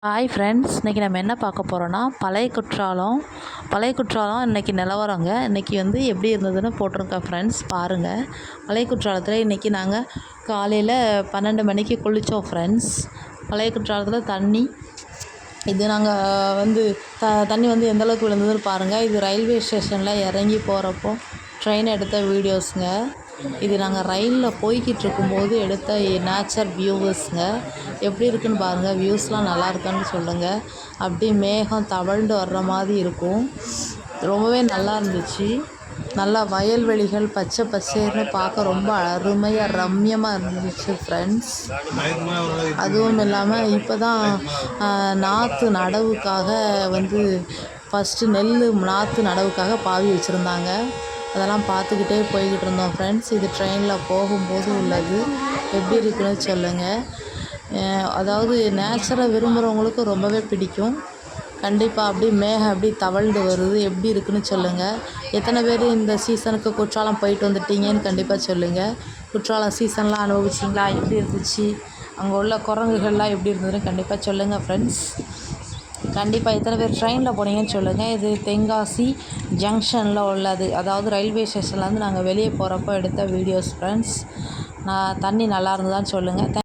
Hi friends, இன்றைக்கி நம்ம என்ன பார்க்க போகிறோன்னா பழைய குற்றாலம் இன்றைக்கி நிலவரங்க. இன்றைக்கி எப்படி இருந்ததுன்னு போட்டிருக்கேன் ஃப்ரெண்ட்ஸ், பாருங்கள். பழைய குற்றாலத்தில் இன்றைக்கி நாங்கள் காலையில் 12 மணிக்கு குளித்தோம் ஃப்ரெண்ட்ஸ். பழைய குற்றாலத்தில் தண்ணி நாங்கள் தண்ணி எந்தளவுக்கு விழுந்ததுன்னு பாருங்கள். இது ரயில்வே ஸ்டேஷனில் இறங்கி போகிறப்போ ட்ரெயின் எடுத்த வீடியோஸுங்க. இது நாங்கள் ரயிலில் போய்கிட்டு இருக்கும்போது எடுத்த நேச்சர் வியூவர்ஸுங்க. எப்படி இருக்குன்னு பாருங்கள். வியூஸ்லாம் நல்லா இருக்கான்னு சொல்லுங்கள். அப்படி மேகம் தவழ்ந்து வர்ற மாதிரி இருக்கும். ரொம்பவே நல்லா இருந்துச்சு. நல்லா வயல்வெளிகள் பச்சை பச்சைன்னு பார்க்க ரொம்ப அருமையாக ரம்யமாக இருந்துச்சு ஃப்ரெண்ட்ஸ். அதுவும் இல்லாமல் இப்போ தான் நாற்று நடவுக்காக ஃபஸ்ட்டு நெல் நாற்று நடவுக்காக பாவி வச்சுருந்தாங்க. அதெல்லாம் பார்த்துக்கிட்டே போய்கிட்டு இருந்தோம் ஃப்ரெண்ட்ஸ். இது ட்ரெயினில் போகும்போது உள்ளது. எப்படி இருக்குன்னு சொல்லுங்கள். அதாவது நேச்சரை விரும்புகிறவங்களுக்கு ரொம்பவே பிடிக்கும். கண்டிப்பாக அப்படி மேகம் அப்படி தவழ்ந்து வருது. எப்படி இருக்குன்னு சொல்லுங்கள். எத்தனை பேர் இந்த சீசனுக்கு குற்றாலம் போயிட்டு வந்துட்டீங்கன்னு கண்டிப்பாக சொல்லுங்கள். குற்றாலம் சீசன்லாம் அனுபவிச்சிங்களா? எப்படி இருந்துச்சு? அங்கே உள்ள குரங்குகள்லாம் எப்படி இருந்ததுன்னு கண்டிப்பாக சொல்லுங்கள் ஃப்ரெண்ட்ஸ். கண்டிப்பாக எத்தனை பேர் ட்ரெயினில் போனீங்கன்னு சொல்லுங்கள். இது தென்காசி ஜங்ஷனில் உள்ளது. அதாவது ரயில்வே ஸ்டேஷன்லேருந்து நாங்கள் வெளியே போகிறப்போ எடுத்த வீடியோஸ் ஃப்ரெண்ட்ஸ். தண்ணி நல்லா இருந்ததான்னு சொல்லுங்கள்.